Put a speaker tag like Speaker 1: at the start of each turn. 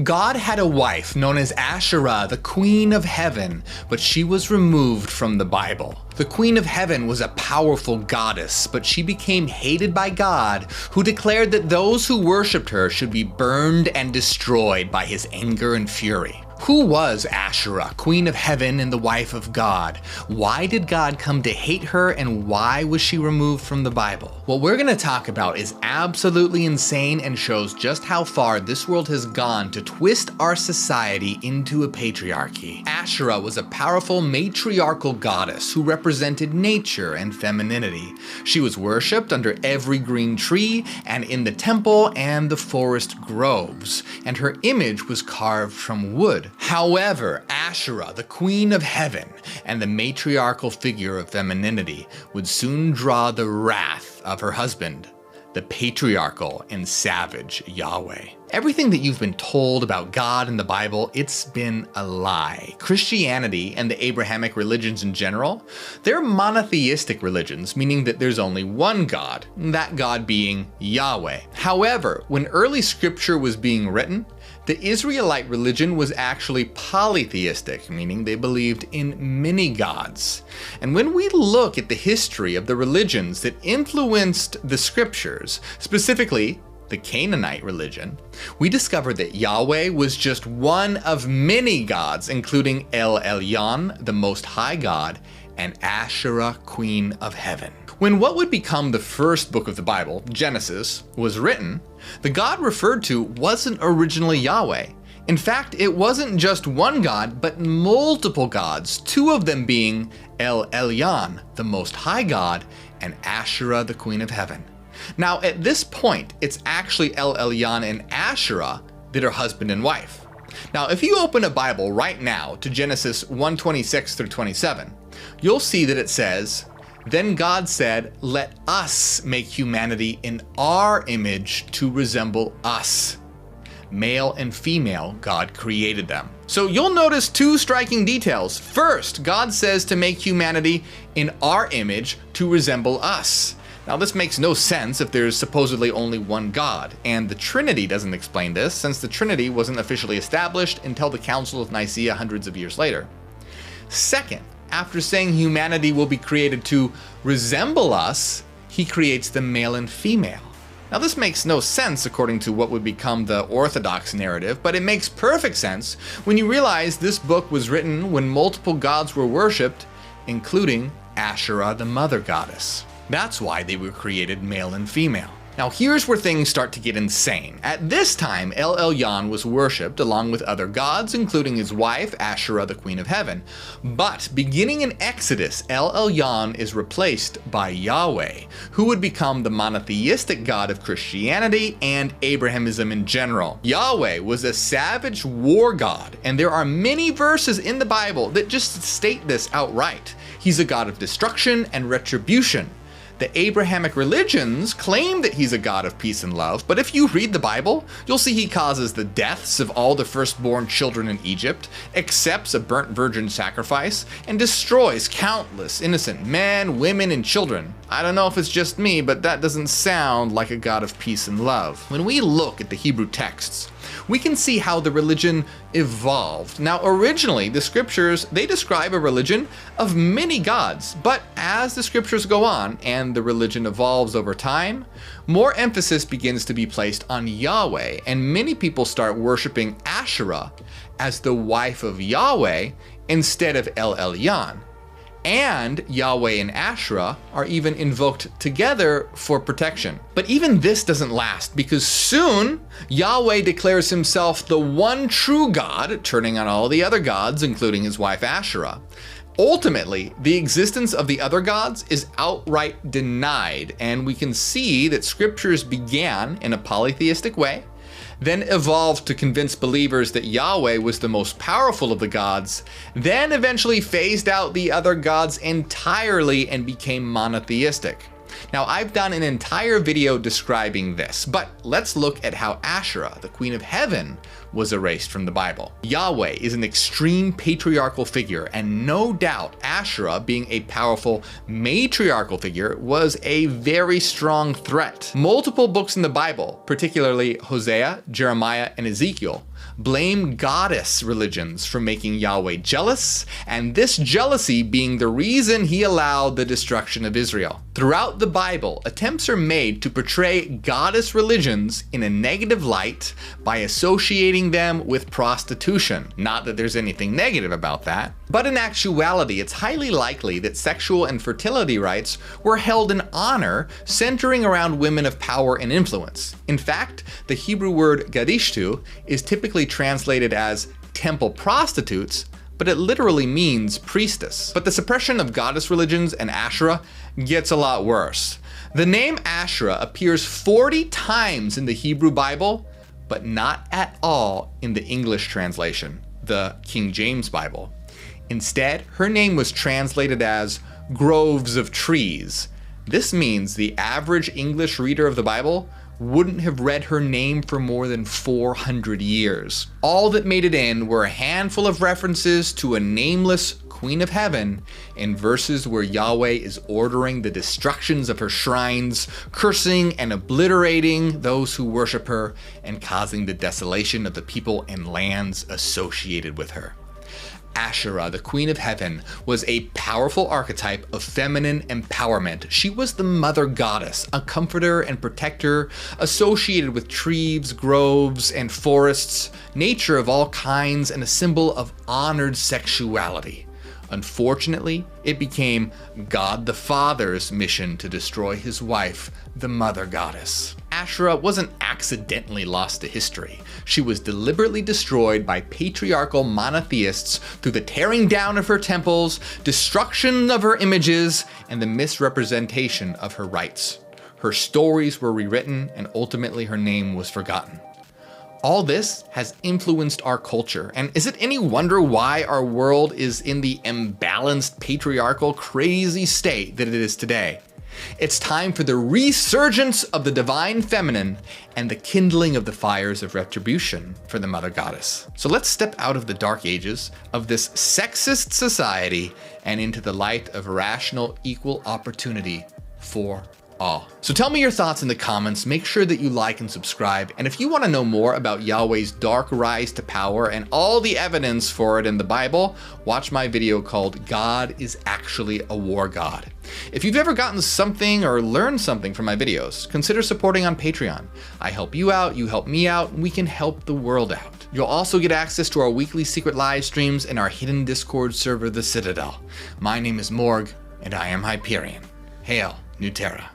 Speaker 1: God had a wife known as Asherah, the Queen of Heaven, but she was removed from the Bible. The Queen of Heaven was a powerful goddess, but she became hated by God, who declared that those who worshipped her should be burned and destroyed by his anger and fury. Who was Asherah, Queen of Heaven and the wife of God? Why did God come to hate her, and why was she removed from the Bible? What we're going to talk about is absolutely insane and shows just how far this world has gone to twist our society into a patriarchy. Asherah was a powerful matriarchal goddess who represented nature and femininity. She was worshipped under every green tree and in the temple and the forest groves, and her image was carved from wood. However, Asherah, the Queen of Heaven and the matriarchal figure of femininity, would soon draw the wrath of her husband, the patriarchal and savage Yahweh. Everything that you've been told about God in the Bible, it's been a lie. Christianity and the Abrahamic religions in general, they're monotheistic religions, meaning that there's only one God, that God being Yahweh. However, when early scripture was being written, the Israelite religion was actually polytheistic, meaning they believed in many gods. And when we look at the history of the religions that influenced the scriptures, specifically the Canaanite religion, we discover that Yahweh was just one of many gods, including El Elyon, the Most High God, and Asherah, Queen of Heaven. When what would become the first book of the Bible, Genesis, was written, the God referred to wasn't originally Yahweh. In fact, it wasn't just one God, but multiple gods, two of them being El Elyon, the Most High God, and Asherah, the Queen of Heaven. Now, at this point, it's actually El Elyon and Asherah that are husband and wife. Now, if you open a Bible right now to Genesis 1:26 through 27, you'll see that it says, "Then God said, 'Let us make humanity in our image to resemble us.' Male and female, God created them." So you'll notice two striking details. First, God says to make humanity in our image to resemble us. Now, this makes no sense if there's supposedly only one God, and the Trinity doesn't explain this, since the Trinity wasn't officially established until the Council of Nicaea hundreds of years later. Second, after saying humanity will be created to resemble us, he creates them male and female. Now, this makes no sense according to what would become the Orthodox narrative, but it makes perfect sense when you realize this book was written when multiple gods were worshipped, including Asherah, the mother goddess. That's why they were created male and female. Now, here's where things start to get insane. At this time, El Elyon was worshipped along with other gods, including his wife, Asherah, the Queen of Heaven. But beginning in Exodus, El Elyon is replaced by Yahweh, who would become the monotheistic God of Christianity and Abrahamism in general. Yahweh was a savage war god, and there are many verses in the Bible that just state this outright. He's a god of destruction and retribution. The Abrahamic religions claim that he's a God of peace and love, but if you read the Bible, you'll see he causes the deaths of all the firstborn children in Egypt, accepts a burnt virgin sacrifice, and destroys countless innocent men, women, and children. I don't know if it's just me, but that doesn't sound like a God of peace and love. When we look at the Hebrew texts, we can see how the religion evolved. Now, originally, the scriptures, they describe a religion of many gods, but as the scriptures go on and the religion evolves over time, more emphasis begins to be placed on Yahweh, and many people start worshiping Asherah as the wife of Yahweh instead of El Elyon. And Yahweh and Asherah are even invoked together for protection. But even this doesn't last, because soon Yahweh declares himself the one true God, turning on all the other gods, including his wife Asherah. Ultimately, the existence of the other gods is outright denied, and we can see that scriptures began in a polytheistic way, then evolved to convince believers that Yahweh was the most powerful of the gods, then eventually phased out the other gods entirely and became monotheistic. Now, I've done an entire video describing this, but let's look at how Asherah, the Queen of Heaven, was erased from the Bible. Yahweh is an extreme patriarchal figure, and no doubt Asherah, being a powerful matriarchal figure, was a very strong threat. Multiple books in the Bible, particularly Hosea, Jeremiah, and Ezekiel, blame goddess religions for making Yahweh jealous, and this jealousy being the reason he allowed the destruction of Israel. Throughout the Bible, attempts are made to portray goddess religions in a negative light by associating them with prostitution. Not that there's anything negative about that, but in actuality, it's highly likely that sexual and fertility rites were held in honor, centering around women of power and influence. In fact, the Hebrew word gadishtu is typically translated as temple prostitutes, but it literally means priestess. But the suppression of goddess religions and Asherah gets a lot worse. The name Asherah appears 40 times in the Hebrew Bible, but not at all in the English translation, the King James Bible. Instead, her name was translated as groves of trees. This means the average English reader of the Bible wouldn't have read her name for more than 400 years. All that made it in were a handful of references to a nameless Queen of Heaven in verses where Yahweh is ordering the destructions of her shrines, cursing and obliterating those who worship her, and causing the desolation of the people and lands associated with her. Asherah, the Queen of Heaven, was a powerful archetype of feminine empowerment. She was the mother goddess, a comforter and protector, associated with trees, groves, and forests, nature of all kinds, and a symbol of honored sexuality. Unfortunately, it became God the Father's mission to destroy his wife, the mother goddess. Asherah wasn't accidentally lost to history. She was deliberately destroyed by patriarchal monotheists through the tearing down of her temples, destruction of her images, and the misrepresentation of her rites. Her stories were rewritten, and ultimately her name was forgotten. All this has influenced our culture, and is it any wonder why our world is in the imbalanced, patriarchal, crazy state that it is today? It's time for the resurgence of the divine feminine and the kindling of the fires of retribution for the mother goddess. So let's step out of the dark ages of this sexist society and into the light of rational, equal opportunity for all. So tell me your thoughts in the comments, make sure that you like and subscribe, and if you want to know more about Yahweh's dark rise to power and all the evidence for it in the Bible, watch my video called God is Actually a War God. If you've ever gotten something or learned something from my videos, consider supporting on Patreon. I help you out, you help me out, and we can help the world out. You'll also get access to our weekly secret live streams and our hidden Discord server, The Citadel. My name is Morg, and I am Hyperion. Hail, New Terra.